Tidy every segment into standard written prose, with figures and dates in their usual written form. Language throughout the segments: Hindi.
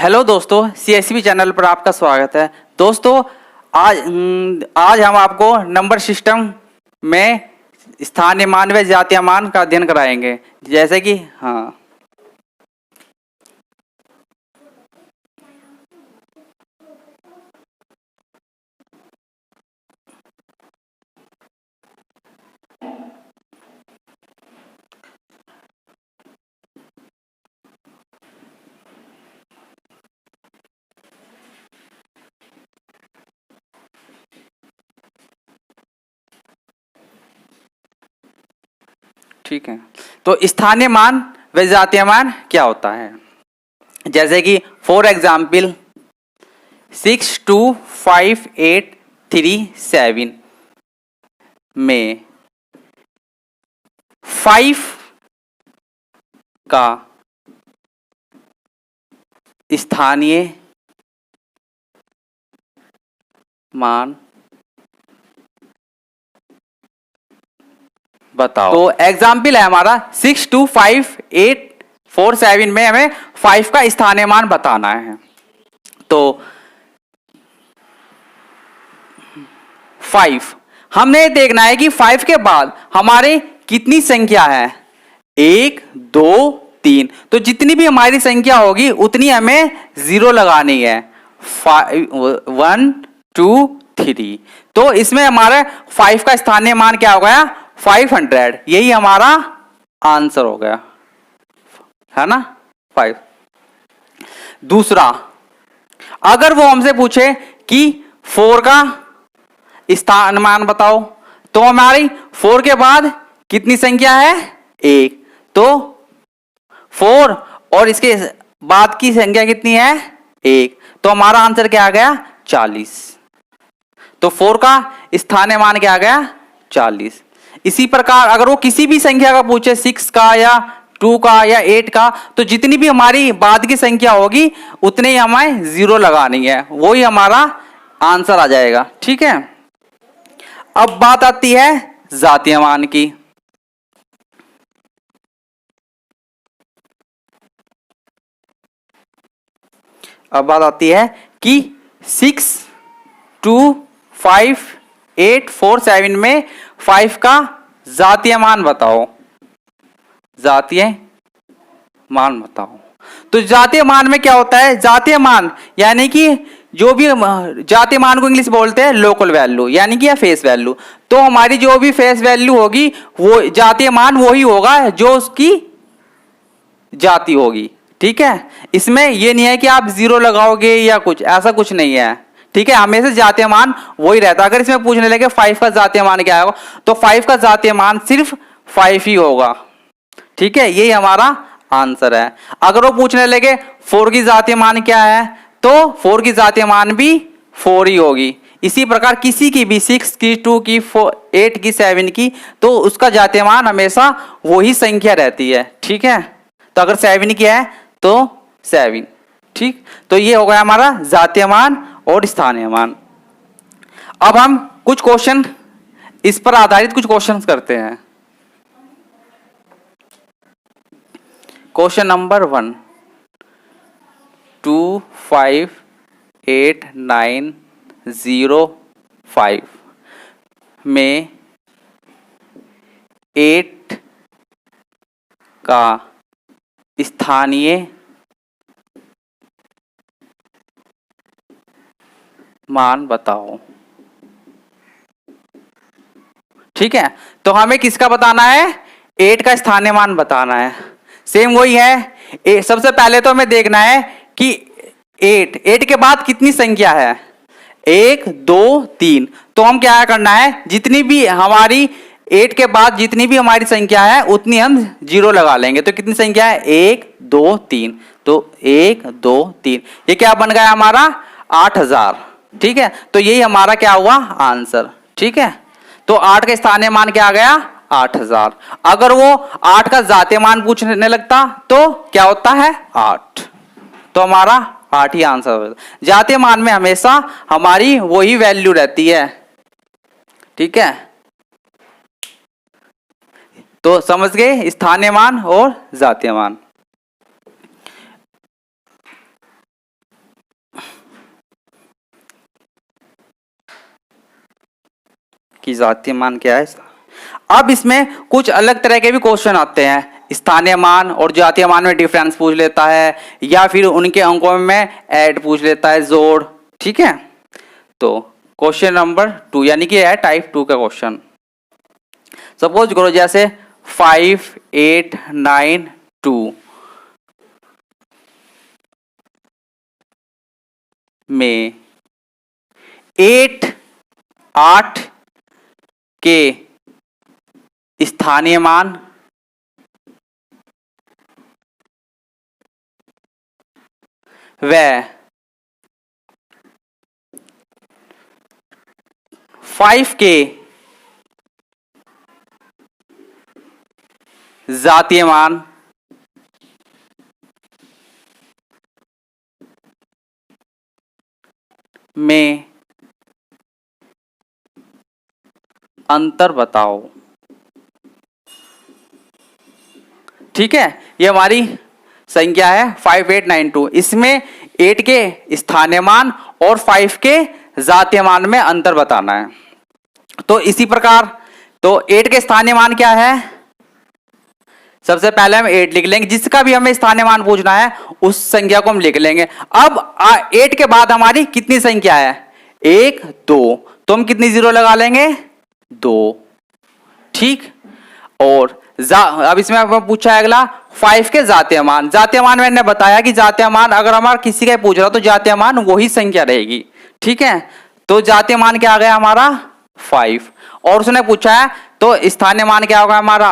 हेलो दोस्तों, सीएसबी चैनल पर आपका स्वागत है। दोस्तों आज हम आपको नंबर सिस्टम में स्थानीय मान व जातीय मान का अध्ययन कराएंगे। जैसे कि ठीक है। तो स्थानीय मान व जातीय मान क्या होता है? जैसे कि फॉर एग्जाम्पल 62587 में 5 का स्थानीय मान बताओ। तो एग्जाम्पल है हमारा 62587 में हमें 5 का स्थानीय मान बताना है। तो 5 हमने देखना है कि 5 के बाद हमारे कितनी संख्या है, 1 2 3। तो जितनी भी हमारी संख्या होगी उतनी हमें 0 लगानी है। 1 2 3। तो इसमें हमारे 5 का स्थानीय मान क्या हो गया? 500। यही हमारा आंसर हो गया, है ना, 5। दूसरा, अगर वो हमसे पूछे कि 4 का स्थान मान बताओ, तो हमारी 4 के बाद कितनी संख्या है? 1। तो 4 और इसके बाद की संख्या कितनी है? 1। तो हमारा आंसर क्या आ गया? 40। तो 4 का स्थानीय मान क्या आ गया? 40। इसी प्रकार अगर वो किसी भी संख्या का पूछे, 6 का या 2 का या 8 का, तो जितनी भी हमारी बाद की संख्या होगी उतने ही हमें 0 लगानी है, वो ही हमारा आंसर आ जाएगा। ठीक है। अब बात आती है जातीय मान की। अब बात आती है कि 62587 में 5 का जातीय मान बताओ। जातीय मान बताओ। तो जातीय मान में क्या होता है? जातीय मान यानी कि जो भी जातीय मान को इंग्लिश बोलते हैं लोकल वैल्यू, यानी कि या फेस वैल्यू। तो हमारी जो भी फेस वैल्यू होगी वो जातीय मान वही होगा जो उसकी जाति होगी। ठीक है। इसमें ये नहीं है कि आप 0 लगाओगे या कुछ, ऐसा कुछ नहीं है। ठीक है, हमेशा जातीय मान वही रहता है। अगर इसमें पूछने लगे 5 का जातीय मान क्या होगा, तो 5 का जातीय मान सिर्फ 5 ही होगा। ठीक है, यही हमारा आंसर है। अगर वो पूछने लगे 4 की जातीय मान क्या है, तो 4 की जातीय मान भी 4 ही होगी। इसी प्रकार किसी की भी 6 की, 2 की, 8 की, 7 की, तो उसका जातीय मान हमेशा वही संख्या रहती है। ठीक है। तो अगर 7 की है तो 7। ठीक। तो ये हो गया हमारा जातीय मान और स्थानीय मान। अब हम कुछ क्वेश्चन इस पर आधारित कुछ क्वेश्चंस करते हैं। क्वेश्चन नंबर 1, 25890 में 8 का स्थानीय मान बताओ। ठीक है। तो हमें किसका बताना है? 8 का स्थानीय मान बताना है। सेम वही है। सबसे पहले तो हमें देखना है कि 8 के बाद कितनी संख्या है? 1 2 3। तो हम क्या करना है, जितनी भी हमारी 8 के बाद जितनी भी हमारी संख्या है उतनी हम 0 लगा लेंगे। तो कितनी संख्या है? 1 2 3। तो 1 2 3, ये क्या बन गया हमारा? 8000। ठीक है। तो यही हमारा क्या हुआ? आंसर। ठीक है। तो 8 का स्थानीय मान क्या आ गया? 8000। अगर वो 8 का जातीय मान पूछने लगता तो क्या होता है? 8। तो हमारा 8 ही आंसर होगा। जातीय मान में हमेशा हमारी वही वैल्यू रहती है। ठीक है। तो समझ गए स्थानीय मान और जातीय मान। कि जातीय मान क्या है। अब इसमें कुछ अलग तरह के भी क्वेश्चन आते हैं, स्थानीय मान और जातीय मान में डिफरेंस पूछ लेता है, या फिर उनके अंकों में ऐड पूछ लेता है, जोड़। ठीक है, तो क्वेश्चन नंबर 2 यानी कि है टाइप 2 का क्वेश्चन। सपोज करो जैसे 5, 8, 9, 2 में 8 के स्थानीय मान व 5 के जातीय मान में अंतर बताओ। ठीक है, ये हमारी संख्या है 5, 8, 9, 2। इसमें 8 के स्थानीय मान और 5 के जातीय मान में अंतर बताना है। तो इसी प्रकार तो 8 के स्थानीय मान क्या है, सबसे पहले हम 8 लिख लेंगे, जिसका भी हमें स्थानीय मान पूछना है उस संख्या को हम लिख लेंगे। अब 8 के बाद हमारी कितनी संख्या है, 1, 2, तो हम कितनी जीरो लगा लेंगे, 2। ठीक, और अब इसमें आपको पूछा है अगला 5 के जातीय मान। जातीय मान मैंने बताया कि जातीय मान अगर हमारा किसी का पूछ रहा तो जातीय मान वही संख्या रहेगी। ठीक है, तो जातीय मान क्या आ गया हमारा 5, और उसने पूछा है तो स्थानीय मान क्या होगा हमारा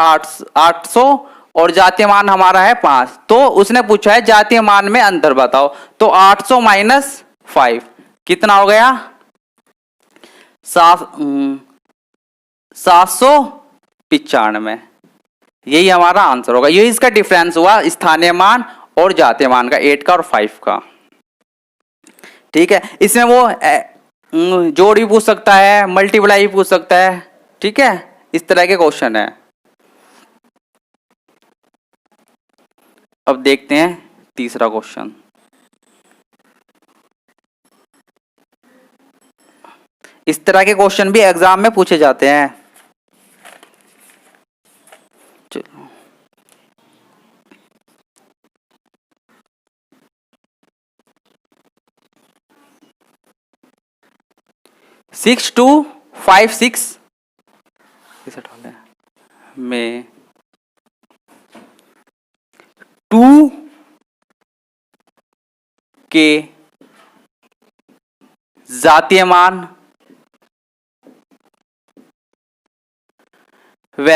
800 और जातीय मान हमारा है 5। तो उसने पूछा है जातीय मान में अंतर बताओ, तो 800 माइनस 5 कितना हो गया 795। यही हमारा आंसर होगा। यही इसका डिफरेंस हुआ स्थानीय मान और जातीय मान का, 8 का और 5 का। ठीक है, इसमें वो जोड़ भी पूछ सकता है, मल्टीप्लाई भी पूछ सकता है। ठीक है, इस तरह के क्वेश्चन है। अब देखते हैं तीसरा क्वेश्चन। इस तरह के क्वेश्चन भी एग्जाम में पूछे जाते हैं। चलो 6256 में 2 के जातीय मान व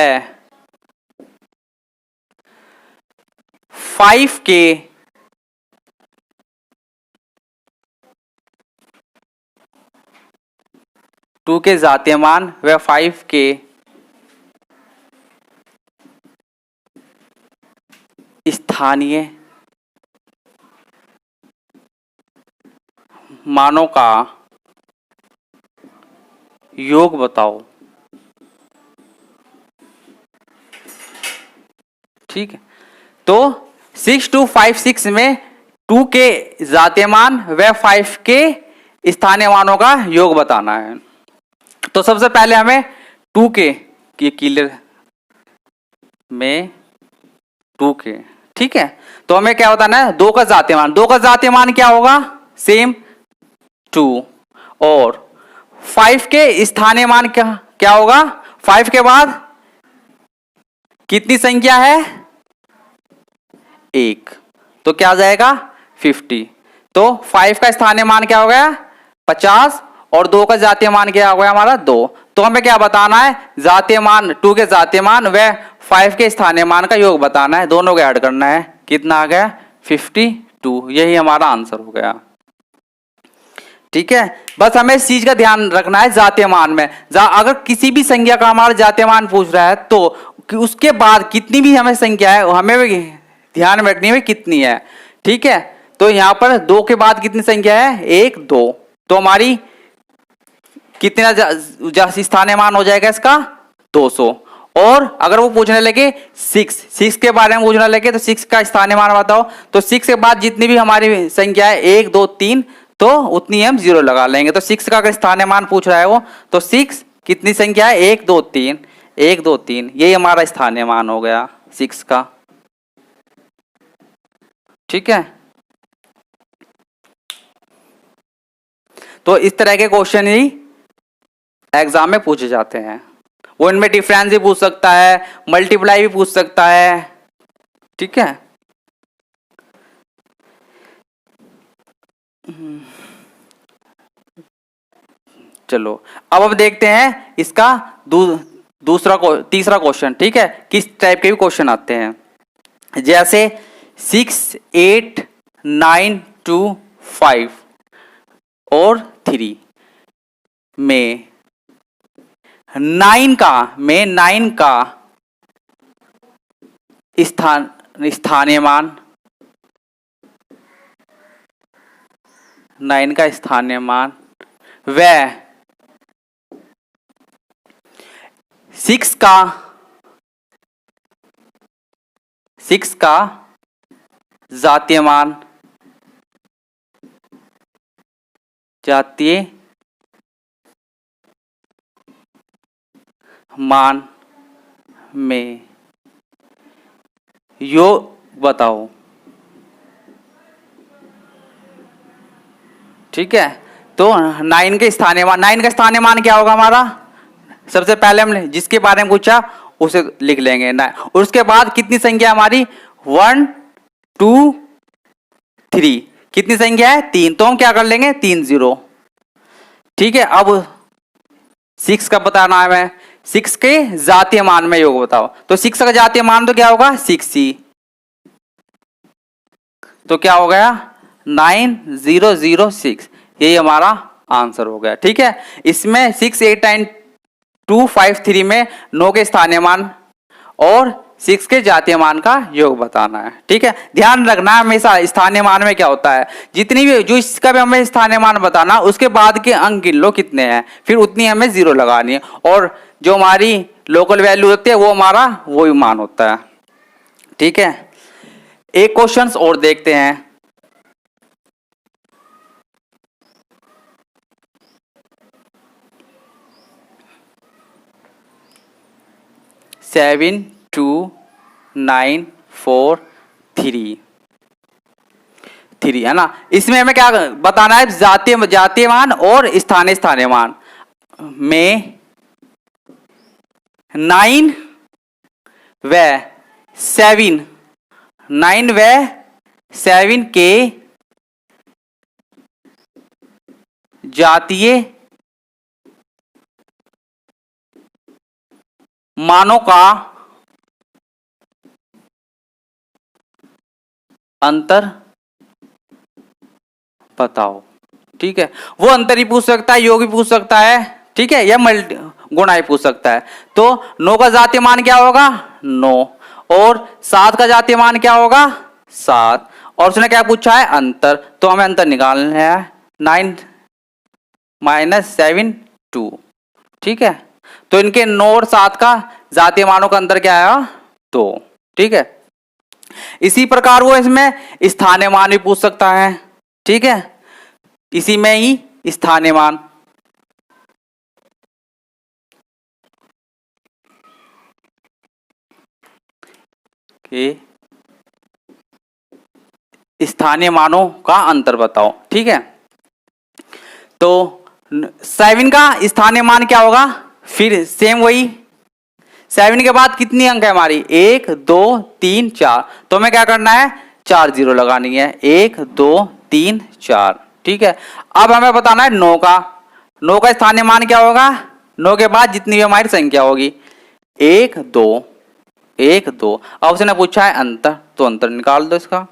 5 के जातीय मान व 5 के स्थानीय मानों का योग बताओ। ठीक है, तो 6256 में 2 के जातीय मान व 5 के स्थानीय मानों का योग बताना है। तो सबसे पहले हमें 2 के क्लियर में 2 के, ठीक है, तो हमें क्या बताना है 2 का जातीय मान। 2 का जातीय मान क्या होगा, सेम 2, और 5 के स्थानीय मान क्या होगा, 5 के बाद कितनी संख्या है 1, तो क्या आ जाएगा 50। तो 5 का स्थानीय मान क्या हो गया 50 और 2 का जातीय मान क्या हो गया हमारा 2। तो हमें क्या बताना है, जातीय मान 2 के जातीय मान व 5 के स्थानीय मान का योग बताना है, दोनों को ऐड करना है। कितना आ गया 52, यही हमारा आंसर हो गया। ठीक है, बस हमें इस चीज का ध्यान रखना है जातीय मान में, अगर किसी भी संख्या का हमारा जातीय मान पूछ रहा है तो उसके बाद कितनी भी हमें संख्या है हमें भी ध्यान में रखनी है कितनी है। ठीक है, तो यहां पर 2 के बाद कितनी संख्या है 1, 2, तो हमारी कितना स्थानीय मान हो जाएगा इसका 200। और अगर वो पूछने लगे 6 के बारे में पूछने लगे तो 6 का स्थानीय मान बताओ, तो 6 के बाद जितनी भी हमारी संख्या है 1, 2, 3 तो उतनी हम 0 लगा लेंगे। तो 6 का अगर स्थानीय मान पूछ रहा है वो तो 6 कितनी संख्या है? 1 2 3, 1 2 3, यही हमारा स्थानीय मान हो गया 6 का। ठीक है, तो इस तरह के क्वेश्चन ही एग्जाम में पूछे जाते हैं। वो इनमें डिफरेंस भी पूछ सकता है, मल्टीप्लाई भी पूछ सकता है। ठीक है, चलो अब देखते हैं इसका तीसरा क्वेश्चन। ठीक है, किस टाइप के भी क्वेश्चन आते हैं। जैसे 6 8 9 2 5 और 3 में 9 का स्थानीय मान, 9 का स्थानीय मान वह 6 का जातीय मान में योग बताओ। ठीक है, तो 9 के स्थानीय मान, 9 का स्थानीय मान क्या होगा हमारा? सबसे पहले हमने जिसके बारे में पूछा उसे लिख लेंगे ना, और उसके बाद कितनी संख्या हमारी? 1 2 3, कितनी संख्या है? 3, तो हम क्या कर लेंगे? 3 0। ठीक है, अब 6 का बताना है हमें, 6 के जातीय मान में योग बताओ। तो 6 का जातीय मान तो क्या होगा? 6 ही, तो क्या हो गया? 9006, यही हमारा आंसर हो गया। ठीक है, इसमें 6 8 9 2 5 3 में 9 के स्थानीय मान और 6 के जातीय मान का योग बताना है। ठीक है, ध्यान रखना हमेशा स्थानीय मान में क्या होता है, जितनी भी जो इसका भी हमें स्थानीय मान बताना, उसके बाद के अंक गिन लो कितने हैं, फिर उतनी हमें 0 लगानी है, और जो हमारी लोकल वैल्यू होती है वो हमारा वही मान होता है। ठीक है, एक क्वेश्चन और देखते हैं। 7 2 9 4 3 है ना। इसमें हमें क्या बताना है? जातीय मान और स्थानीय मान में 9 व 7 के जातीय मानों का अंतर बताओ। ठीक है, वो अंतर ही पूछ सकता है, योग भी पूछ सकता है, ठीक है, या गुणा ही पूछ सकता है। तो 9 का जातीय मान क्या होगा? 9, और 7 का जातीय मान क्या होगा? 7, और उसने क्या पूछा है? अंतर, तो हमें अंतर निकालना है 9 - 7 2। ठीक है, तो इनके 9 और 7 का जातीय मानों का अंतर क्या आया? 2। ठीक है, इसी प्रकार वो इसमें स्थानीय मान भी पूछ सकता है। ठीक है, इसी में ही स्थानीय मान, स्थानीय मानों का अंतर बताओ। ठीक है, तो 7 का स्थानीय मान क्या होगा? फिर सेम वही, 7 के बाद कितनी अंक है हमारी? 1 2 3 4, तो हमें क्या करना है? 4 0 लगानी है, 1 2 3 4। ठीक है, अब हमें बताना है 9 का स्थानीय मान क्या होगा? 9 के बाद जितनी भी हमारी संख्या होगी, 1 2 1 2। अब उसने पूछा है अंतर, तो अंतर निकाल दो इसका,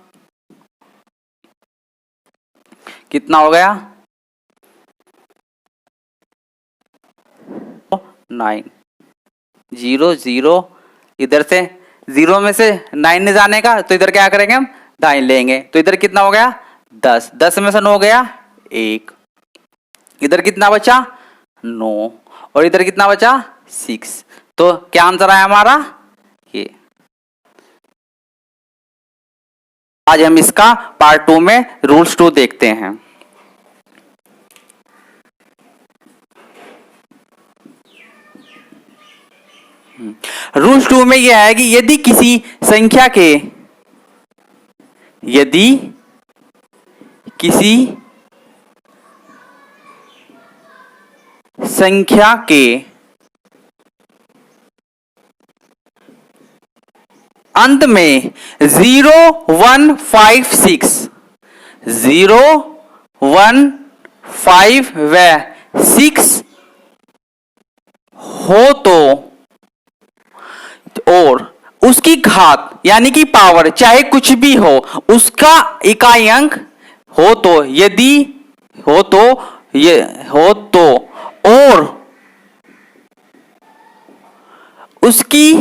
कितना हो गया? 9 0 0, इधर से 0 में से 9 ने जाने का, तो इधर क्या करेंगे हम? दाएं लेंगे, तो इधर कितना हो गया? 10, 10 में से 9 गया 1, इधर कितना बचा? 9, और इधर कितना बचा? 6। तो क्या आंसर आया हमारा? ये। आज हम इसका पार्ट 2 में रूल्स 2 देखते हैं। रूल 2 में यह है कि यदि किसी संख्या के अंत में 0 1 5 6 0 1 5 व 6 हो तो और उसकी घात यानी कि पावर चाहे कुछ भी हो उसका इकाई अंक हो तो यदि हो तो ये हो तो और उसकी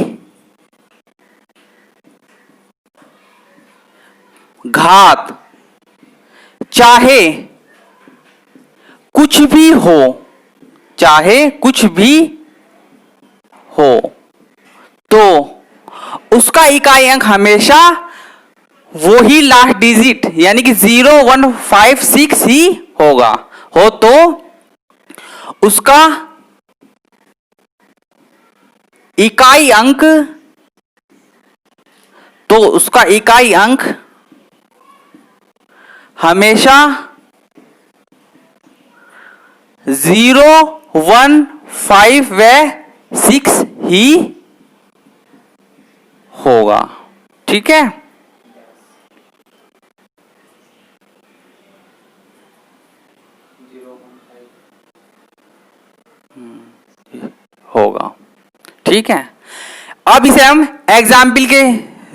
घात चाहे कुछ भी हो तो उसका इकाई अंक हमेशा वो ही लास्ट डिजिट यानी कि 0 1 5 6 ही होगा हो तो उसका इकाई अंक हमेशा 0 1 5 व 6 ही होगा। ठीक है, होगा। ठीक है, अब इसे हम एग्जाम्पल के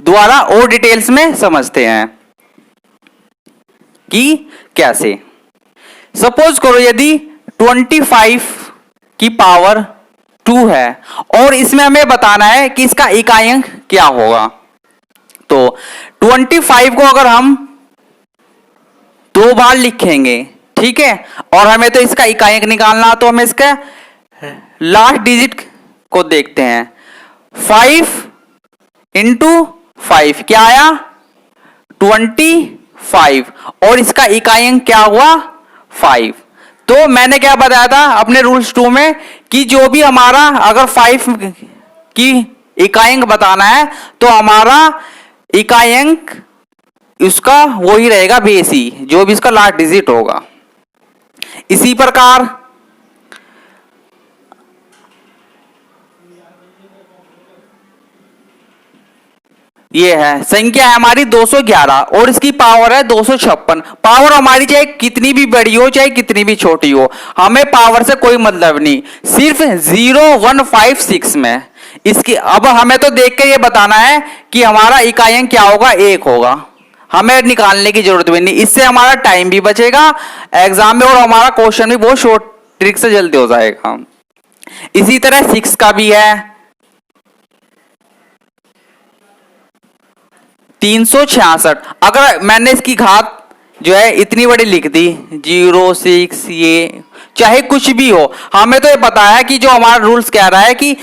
द्वारा और डिटेल्स में समझते हैं कि कैसे। सपोज करो यदि 25 की पावर 2 है और इसमें हमें बताना है कि इसका इकाई अंक क्या होगा। तो 25 को अगर हम 2 बार लिखेंगे, ठीक है, और हमें तो इसका इकाई अंक निकालना, तो हमें इसका लास्ट डिजिट को देखते हैं। 5 इंटू 5 क्या आया 25 और इसका इकाई अंक क्या हुआ 5। तो मैंने क्या बताया था अपने रूल्स 2 में कि जो भी हमारा अगर 5 की इकाई अंक बताना है तो हमारा इकाई अंक इसका वो ही रहेगा बेस ही, जो भी इसका लास्ट डिजिट होगा। इसी प्रकार ये है संख्या है हमारी 211 और इसकी पावर है 256। पावर हमारी चाहे कितनी भी बड़ी हो चाहे कितनी भी छोटी हो, हमें पावर से कोई मतलब नहीं, सिर्फ 0 1 5 6 में इसकी। अब हमें तो देख के ये बताना है कि हमारा इकाई अंक क्या होगा 1 होगा, हमें निकालने की जरूरत भी नहीं। इससे हमारा टाइम भी बचेगा एग्जाम में और हमारा क्वेश्चन भी बहुत शॉर्ट ट्रिक से जल्दी हो जाएगा। इसी तरह 6 का भी है 366। अगर मैंने इसकी घात जो है इतनी बड़ी लिख दी 0 6 ये चाहे कुछ भी हो, हमें तो ये पता है कि जो हमारा रूल्स कह रहा है कि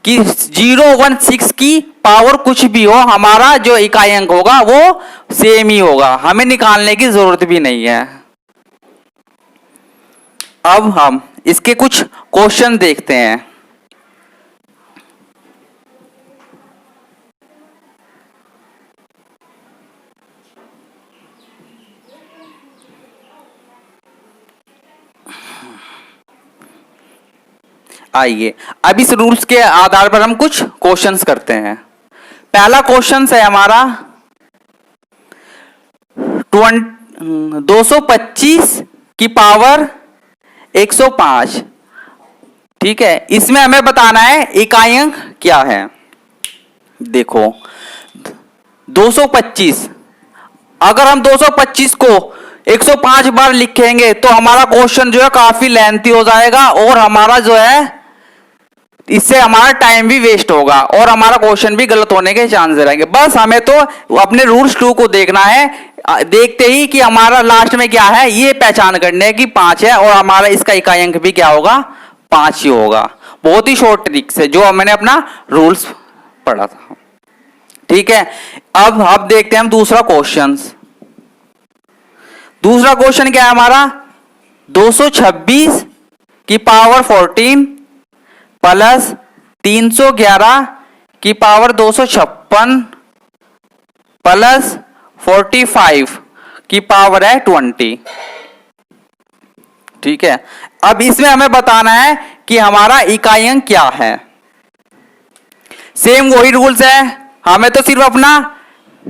0 1 6 की पावर कुछ भी हो हमारा जो इकाई अंक होगा वो सेम ही होगा, हमें निकालने की जरूरत भी नहीं है। अब हम इसके कुछ क्वेश्चन देखते हैं। आइए अब इस रूल्स के आधार पर हम कुछ क्वेश्चंस करते हैं। पहला क्वेश्चन है हमारा 225 की पावर 105। ठीक है, इसमें हमें बताना है इकाई अंक क्या है। देखो 225, अगर हम 225 को 105 बार लिखेंगे तो हमारा क्वेश्चन जो है काफी लेंथी हो जाएगा और हमारा जो है इससे हमारा टाइम भी वेस्ट होगा और हमारा क्वेश्चन भी गलत होने के चांस रहेंगे। बस हमें तो अपने रूल्स 2 को देखना है, देखते ही कि हमारा लास्ट में क्या है ये पहचान करने की 5 है और हमारा इसका इकाई अंक भी क्या होगा 5 ही होगा। बहुत ही शॉर्ट ट्रिक से जो मैंने अपना रूल्स पढ़ा था। ठीक है, अब देखते हैं हम दूसरा क्वेश्चन। दूसरा क्वेश्चन क्या है हमारा 226 की पावर 14 प्लस 311 की पावर 256 प्लस 45 की पावर है 20। ठीक है, अब इसमें हमें बताना है कि हमारा इकाई अंक क्या है। सेम वही रूल्स है, हमें तो सिर्फ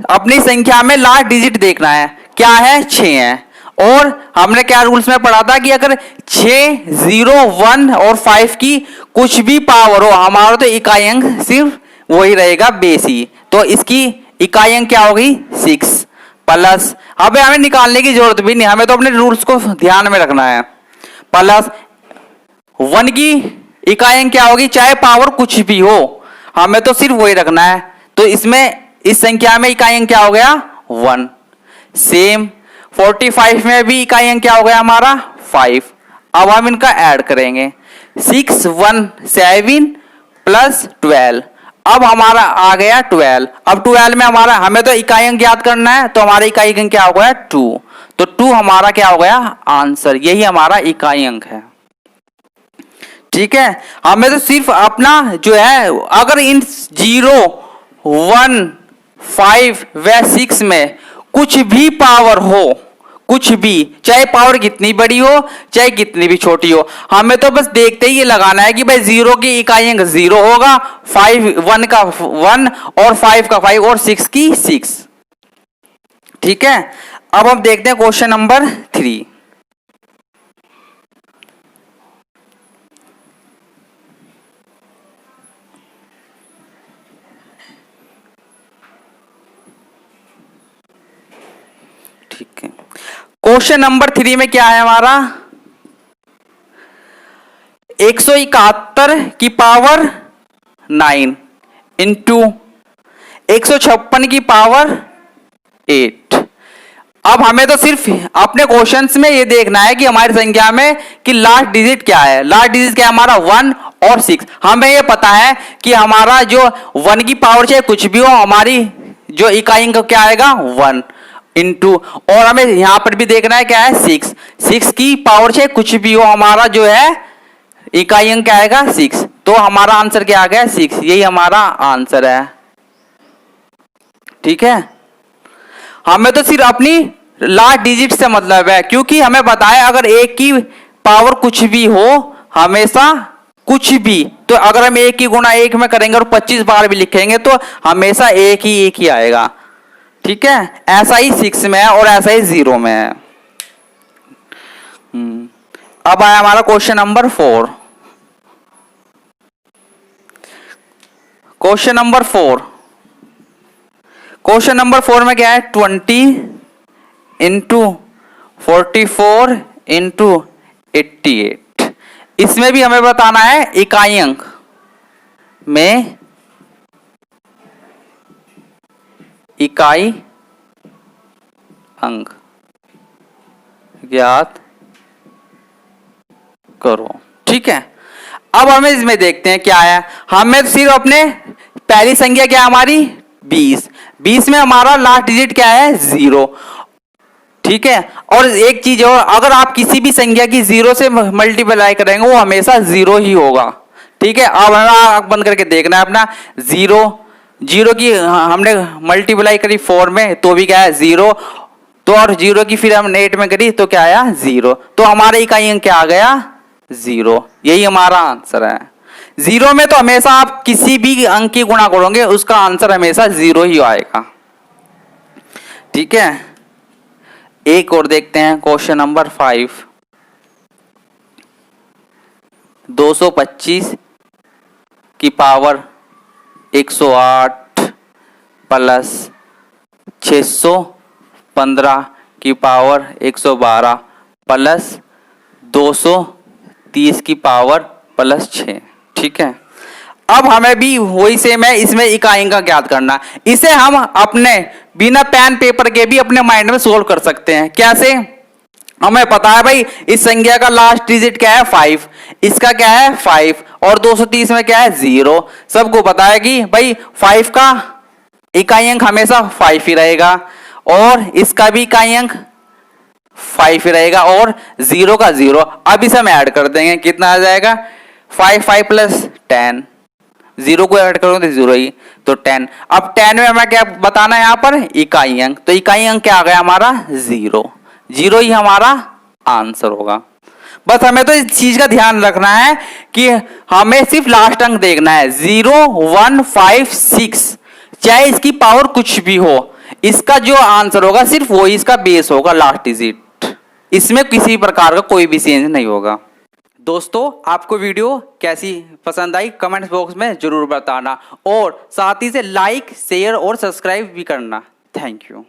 अपनी संख्या में लास्ट डिजिट देखना है, क्या है 6 है। और हमने क्या रूल्स में पढ़ा था कि अगर 6, 0, 1 और 5 की कुछ भी पावर हो, हमारा तो इकाई अंक सिर्फ वही रहेगा बेस ही। तो इसकी इकाई अंक क्या होगी 6 प्लस, अब हमें निकालने की जरूरत भी नहीं, हमें तो अपने रूल्स को ध्यान में रखना है। प्लस 1 की इकाई अंक क्या होगी, चाहे पावर कुछ भी हो, हमें तो सिर्फ वही रखना है। तो इसमें इस संख्या में इकाई अंक क्या हो गया 1। सेम 45 में भी इकाई अंक क्या हो गया हमारा 5। अब हम इनका ऐड करेंगे 6, 1, 7 प्लस 12, अब हमारा आ गया 12। अब 12 में हमें तो इकाई अंक याद करना है, तो हमारा इकाई अंक क्या हो गया 2। तो 2 हमारा क्या हो गया आंसर, यही हमारा इकाई अंक है। ठीक है, हमें तो सिर्फ अपना जो है, अगर इन 0, 1, 5 व 6 में कुछ भी पावर हो, कुछ भी, चाहे पावर कितनी बड़ी हो चाहे कितनी भी छोटी हो, हमें तो बस देखते ही ये लगाना है कि भाई 0 की इकाई अंक 0 होगा, 1 का 1 और 5 का 5 और 6 की 6। ठीक है, अब हम देखते हैं क्वेश्चन नंबर 3। ठीक है, क्वेश्चन नंबर 3 में क्या है हमारा, 171 की पावर 9 इंटू 156 की पावर 8। अब हमें तो सिर्फ अपने क्वेश्चंस में ये देखना है कि हमारी संख्या में कि लास्ट डिजिट क्या है। लास्ट डिजिट क्या है हमारा 1 और 6। हमें ये पता है कि हमारा जो 1 की पावर चाहे कुछ भी हो, हमारी जो इकाई अंक क्या आएगा 1 इंटू, और हमें यहां पर भी देखना है क्या है 6 की पावर चाहे कुछ भी हो, हमारा जो है इकाई अंक क्या आएगा 6। तो हमारा आंसर क्या आ गया 6, यही हमारा आंसर है। ठीक है, हमें तो सिर्फ अपनी लास्ट डिजिट से मतलब है, क्योंकि हमें बताया अगर एक की पावर कुछ भी हो, हमेशा कुछ भी, तो अगर हम 1 की गुणा 1 में करेंगे और 25 बार भी लिखेंगे तो हमेशा एक ही आएगा। ठीक है, ऐसा ही 6 में है और ऐसा ही 0 में है। अब आया हमारा question number 4। Question number 4, question number 4 में क्या है 20 इंटू 44 इंटू 88। इसमें भी हमें बताना है इकाई अंक में इकाई अंक ज्ञात करो। ठीक है, अब हमें इसमें देखते हैं क्या है। हमें सिर्फ अपने पहली संख्या क्या है हमारी 20 में हमारा लास्ट डिजिट क्या है 0। ठीक है, और एक चीज और, अगर आप किसी भी संख्या की 0 से मल्टीप्लाई करेंगे वो हमेशा 0 ही होगा। ठीक है, अब हमें आंख बंद करके देखना है अपना 0 की हमने मल्टीप्लाई करी 4 में तो भी क्या है 0, तो और 0 की फिर हमने 8 में करी तो क्या आया 0। तो हमारे इकाई अंक क्या आ गया 0, यही हमारा आंसर है। 0 में तो हमेशा आप किसी भी अंक की गुणा करोगे उसका आंसर हमेशा 0 ही आएगा। ठीक है, एक और देखते हैं क्वेश्चन नंबर 5। 225 की पावर 108 प्लस 615 की पावर 112 प्लस 230 की पावर प्लस 6। ठीक है, अब हमें भी वही सेम है, इसमें इकाई अंक ज्ञात करना। इसे हम अपने बिना पेन पेपर के भी अपने माइंड में सोल्व कर सकते हैं। कैसे, हमें पता है भाई इस संख्या का लास्ट डिजिट क्या है 5, इसका क्या है 5 और 230 में क्या है 0। सबको पता है कि भाई 5 का इकाई अंक हमेशा 5 ही रहेगा और इसका भी इकाई अंक 5 ही रहेगा और 0 का 0। अब इसे हम ऐड कर देंगे, कितना आ जाएगा 5 5 प्लस 10 जीरो को ऐड करूँ तो जीरो ही, तो 10। अब 10 में हमें क्या बताना है यहाँ पर, इकाई अंक, तो इकाई अंक क्या आ गया हमारा, जीरो। जीरो ही हमारा आंसर होगा। बस हमें तो इस चीज का ध्यान रखना है कि हमें सिर्फ लास्ट अंक देखना है, 0156, चाहे इसकी पावर कुछ भी हो, इसका जो आंसर होगा सिर्फ वही इसका बेस होगा, लास्ट डिजिट, इसमें किसी प्रकार का कोई भी चेंज नहीं होगा। दोस्तों आपको वीडियो कैसी पसंद आई कमेंट बॉक्स में जरूर बताना, और साथ ही से लाइक शेयर और सब्सक्राइब भी करना। Thank you.